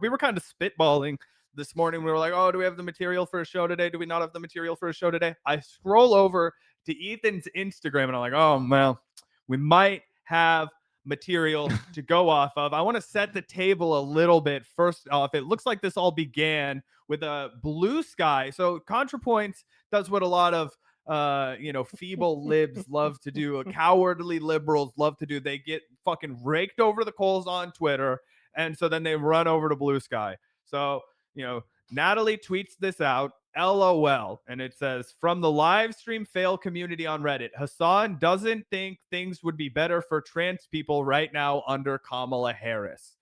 we were kind of spitballing this morning. We were like, oh, do we have the material for a show today? Do we not have the material for a show today? I scroll over to Ethan's Instagram and I'm like, oh, well, we might have material to go off of. I want to set the table a little bit. First off, it looks like this all began with a blue sky. So Contrapoints does what a lot of feeble libs love to do, cowardly liberals love to do. They get fucking raked over the coals on Twitter, and so then they run over to Blue Sky. So, Natalie tweets this out, LOL, and it says, from the live stream fail community on Reddit, Hassan doesn't think things would be better for trans people right now under Kamala Harris.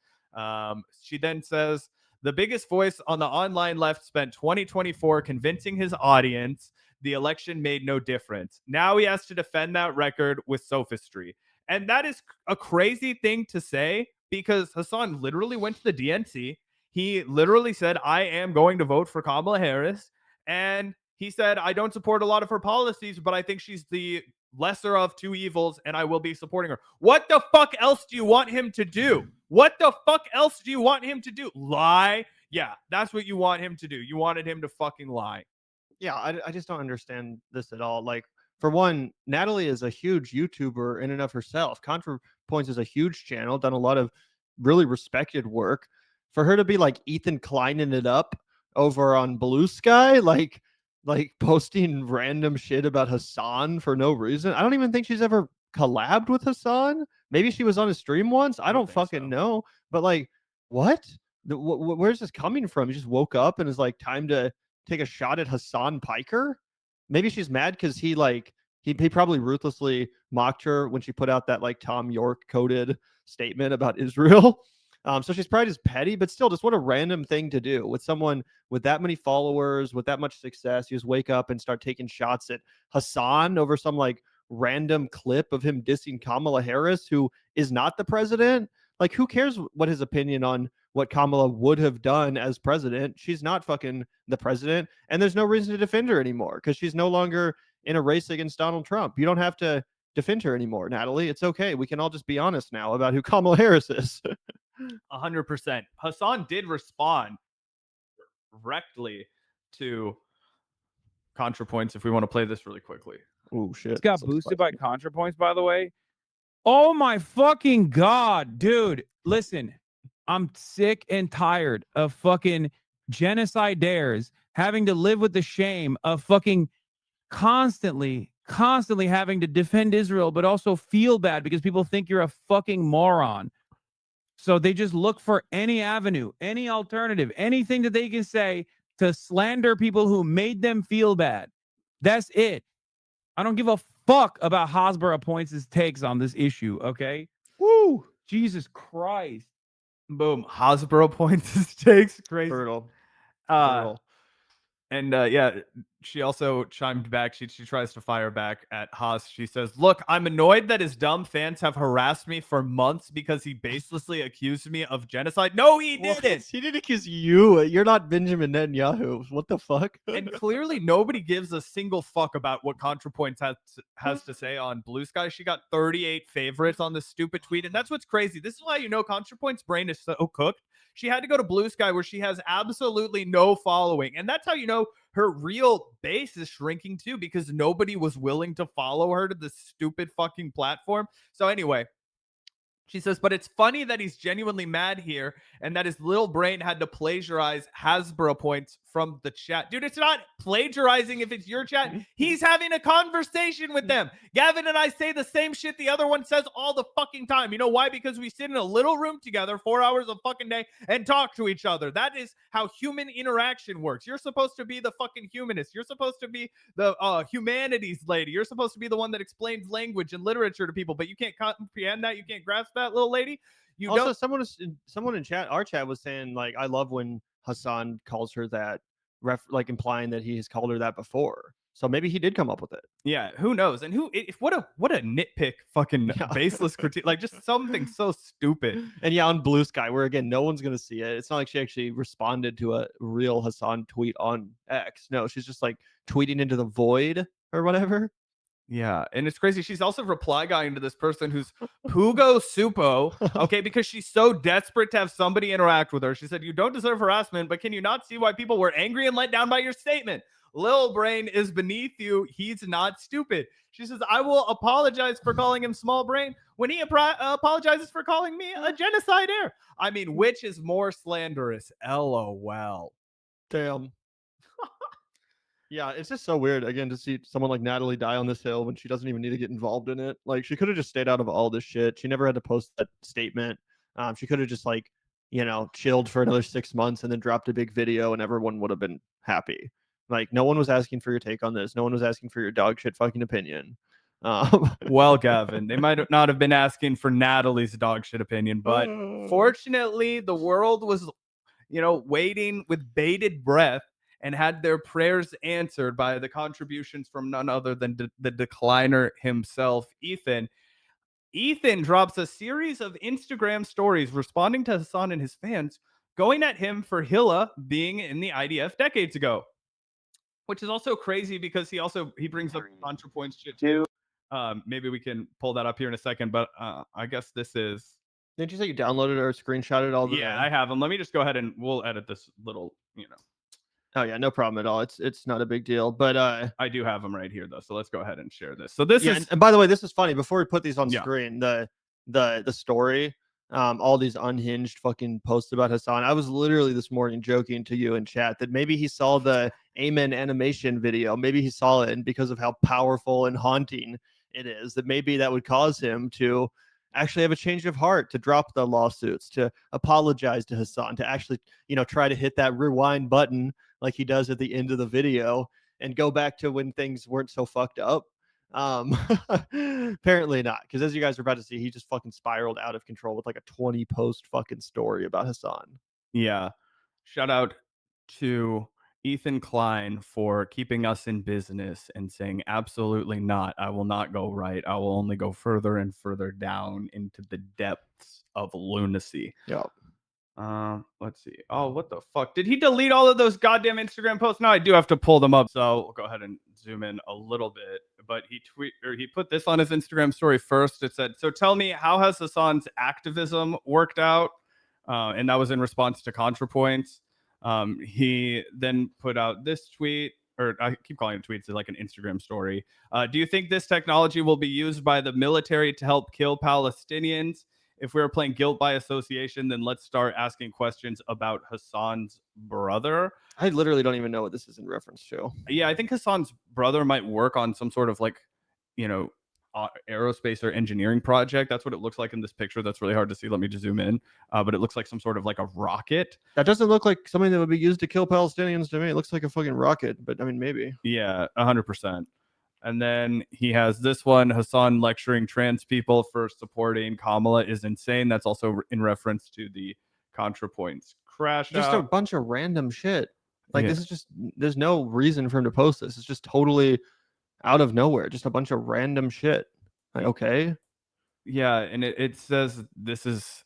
She then says, the biggest voice on the online left spent 2024 convincing his audience the election made no difference. Now he has to defend that record with sophistry. And that is a crazy thing to say because Hassan literally went to the DNC. He literally said, I am going to vote for Kamala Harris. And he said, I don't support a lot of her policies, but I think she's the lesser of two evils and I will be supporting her. What the fuck else do you want him to do? What the fuck else do you want him to do? Lie? Yeah, that's what you want him to do. You wanted him to fucking lie. Yeah, I just don't understand this at all. Like, for one, Natalie is a huge YouTuber in and of herself. Contra Points is a huge channel, done a lot of really respected work. For her to be like Ethan DeKleining it up over on Blue Sky, like posting random shit about Hassan for no reason. I don't even think she's ever collabed with Hassan. Maybe she was on his stream once. I don't fucking know. But like, what? Where's this coming from? He just woke up and is like, time to take a shot at Hasan Piker. Maybe she's mad because he probably ruthlessly mocked her when she put out that like Tom York coded statement about Israel. So she's probably just petty, but still, just what a random thing to do with someone with that many followers, with that much success. You just wake up and start taking shots at Hassan over some like random clip of him dissing Kamala Harris, who is not the president. Like, who cares what his opinion on what Kamala would have done as president? She's not fucking the president, and there's no reason to defend her anymore because she's no longer in a race against Donald Trump. You don't have to defend her anymore, Natalie. It's okay. We can all just be honest now about who Kamala Harris is. 100%. Hassan did respond directly to Contrapoints if we want to play this really quickly. Oh, shit. It's got boosted by Contrapoints, by the way. Oh, my fucking God, dude. Listen, I'm sick and tired of fucking genocide dares having to live with the shame of fucking constantly having to defend Israel, but also feel bad because people think you're a fucking moron. So they just look for any avenue, any alternative, anything that they can say to slander people who made them feel bad. That's it. I don't give a fuck about Hasbro Points' takes on this issue, okay? Woo! Jesus Christ. Boom. Hasbro Points' takes. Crazy. Brutal. And she also chimed back. She tries to fire back at Haas. She says, look, I'm annoyed that his dumb fans have harassed me for months because he baselessly accused me of genocide. No, he didn't. He didn't accuse you. You're not Benjamin Netanyahu. What the fuck? And clearly nobody gives a single fuck about what Contrapoints has to say on Blue Sky. She got 38 favorites on this stupid tweet. And that's what's crazy. This is why Contrapoints' brain is so cooked. She had to go to Blue Sky where she has absolutely no following. And that's how her real base is shrinking too, because nobody was willing to follow her to this stupid fucking platform. So anyway, she says, but it's funny that he's genuinely mad here and that his little brain had to plagiarize Hasbro Points from the chat. Dude, it's not plagiarizing if it's your chat. He's having a conversation with them. Gavin and I say the same shit the other one says all the fucking time. You know why? Because we sit in a little room together 4 hours a fucking day and talk to each other. That is how human interaction works. You're supposed to be the fucking humanist. You're supposed to be the humanities lady. You're supposed to be the one that explains language and literature to people, but you can't comprehend that. You can't grasp that, little lady. You also, someone in our chat was saying, like, I love when Hassan calls her that, like implying that he has called her that before. So maybe he did come up with it. Yeah, who knows? And what a nitpick fucking baseless critique. Like, just something so stupid. And yeah, on Blue Sky, where again, no one's gonna see it. It's not like she actually responded to a real Hassan tweet on X. No, she's just like tweeting into the void or whatever. Yeah, and it's crazy. She's also reply guying to this person who's Pugo Supo, okay, because she's so desperate to have somebody interact with her. She said, "You don't deserve harassment, but can you not see why people were angry and let down by your statement? Lil Brain is beneath you. He's not stupid." She says, "I will apologize for calling him small brain when he apologizes for calling me a genocide heir." I mean, which is more slanderous? LOL. Damn. Yeah, it's just so weird again to see someone like Natalie die on this hill when she doesn't even need to get involved in it. Like she could have just stayed out of all this shit. She never had to post that statement. She could have just like, chilled for another 6 months and then dropped a big video and everyone would have been happy. Like no one was asking for your take on this. No one was asking for your dog shit fucking opinion. Well, Gavin, they might not have been asking for Natalie's dog shit opinion, but fortunately, the world was, waiting with bated breath and had their prayers answered by the contributions from none other than the decliner himself, Ethan. Ethan drops a series of Instagram stories responding to Hassan and his fans, going at him for Hilla being in the IDF decades ago, which is also crazy because he brings up Contra Points shit too. Maybe we can pull that up here in a second, but I guess this is. Didn't you say you downloaded or screenshotted all the? Yeah, I have them. Let me just go ahead and we'll edit this little. Oh yeah, no problem at all. It's not a big deal. But I do have them right here though, so let's go ahead and share this. So this is. And by the way, this is funny. Before we put these on Yeah. screen, the story, all these unhinged fucking posts about Hassan. I was literally this morning joking to you in chat that maybe he saw the Amen animation video. Maybe he saw it, and because of how powerful and haunting it is, that maybe that would cause him to actually have a change of heart, to drop the lawsuits, to apologize to Hassan, to actually, try to hit that rewind button like he does at the end of the video and go back to when things weren't so fucked up. Apparently not, because as you guys are about to see, he just fucking spiraled out of control with like a 20 post fucking story about Hassan. Yeah. Shout out to Ethan Klein for keeping us in business and saying, absolutely not. I will not go right. I will only go further and further down into the depths of lunacy. Yep. Let's see. Oh, what the fuck? Did he delete all of those goddamn Instagram posts? No, I do have to pull them up. So we'll go ahead and zoom in a little bit. But he put this on his Instagram story first. It said, "So tell me, how has Hassan's activism worked out?" And that was in response to Contrapoints. He then put out this tweet, or I keep calling it tweets, it's like an Instagram story. "Do you think this technology will be used by the military to help kill Palestinians? If we were playing guilt by association, then let's start asking questions about Hassan's brother." I literally don't even know what this is in reference to. Yeah, I think Hassan's brother might work on some sort of aerospace or engineering project. That's what it looks like in this picture. That's really hard to see. Let me just zoom in. But it looks like some sort of like a rocket. That doesn't look like something that would be used to kill Palestinians to me. It looks like a fucking rocket, but I mean, maybe. Yeah, 100%. And then he has this one, Hassan lecturing trans people for supporting Kamala is insane. That's also in reference to the Contrapoints crash Just out. a bunch of random shit. Like Yeah. this is just, there's no reason for him to post this. It's just totally out of nowhere. Just a bunch of random shit. Like, okay. Yeah, and it says this is,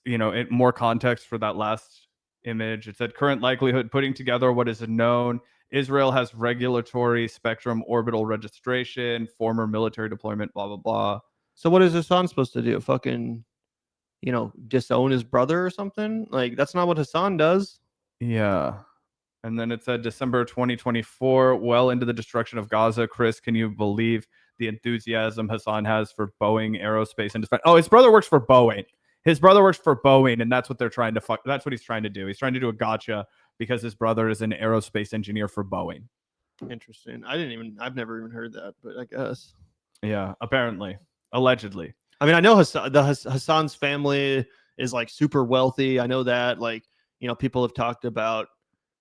more context for that last image. It said current likelihood putting together what is known. Israel has regulatory spectrum orbital registration, former military deployment, blah, blah, blah. So what is Hassan supposed to do? Fucking, disown his brother or something? Like that's not what Hassan does. Yeah. And then it said December 2024, well into the destruction of Gaza. Chris, can you believe the enthusiasm Hassan has for Boeing Aerospace and Defense? Oh, his brother works for Boeing. His brother works for Boeing, and that's what they're trying to fuck. That's what he's trying to do. He's trying to do a gotcha because his brother is an aerospace engineer for Boeing. Interesting. I've never even heard that, but I guess. Yeah, apparently, allegedly. I mean, I know Hassan's family is like super wealthy. I know that, like, people have talked about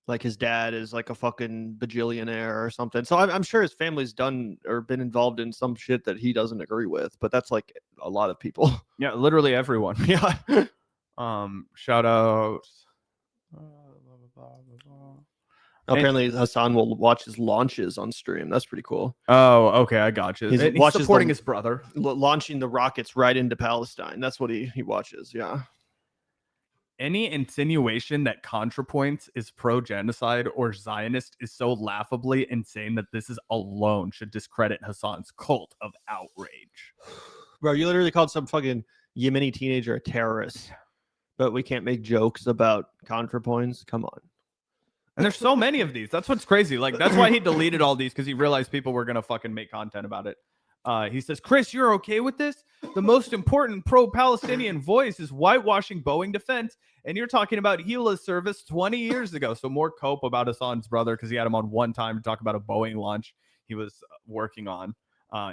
like his dad is like a fucking bajillionaire or something. So I'm sure his family's done or been involved in some shit that he doesn't agree with, but that's like a lot of people. Yeah, literally everyone. Yeah. Shout out. Apparently Hassan will watch his launches on stream. That's pretty cool. Oh, okay, I got you. He's supporting his brother. Launching the rockets right into Palestine. That's what he watches. Yeah. any insinuation that ContraPoints is pro-genocide or Zionist is so laughably insane that this is alone should discredit Hassan's cult of outrage. Bro, you literally called some fucking Yemeni teenager a terrorist, but we can't make jokes about ContraPoints. Come on. And there's so many of these. That's what's crazy. Like, that's why he deleted all these, because he realized people were gonna fucking make content about it. He says, Chris, you're okay with this? The most important pro-Palestinian voice is whitewashing Boeing defense, and you're talking about Gila's service 20 years ago. So more cope about Hassan's brother, because he had him on one time to talk about a Boeing launch he was working on.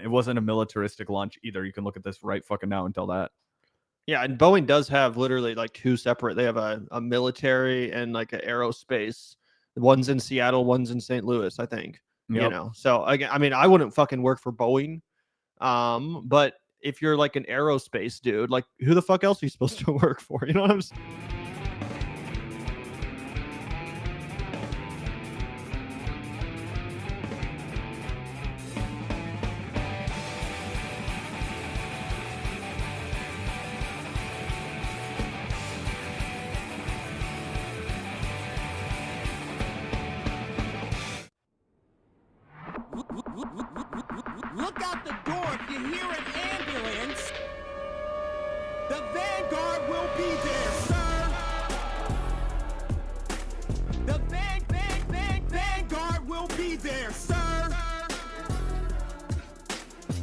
It wasn't a militaristic launch either. You can look at this right fucking now and tell that. Yeah, and Boeing does have literally like two separate. They have a military and like an aerospace. One's in Seattle, one's in St. Louis, I think. Yep. You know, so again, I mean, I wouldn't fucking work for Boeing. But if you're like an aerospace dude, like who the fuck else are you supposed to work for? You know what I'm saying? Look out the door if you hear an ambulance. The Vanguard will be there, sir. The Vanguard will be there, sir.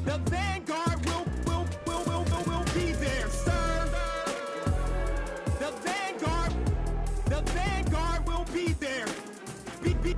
The Vanguard will be there, sir. The Vanguard will be there. Be there.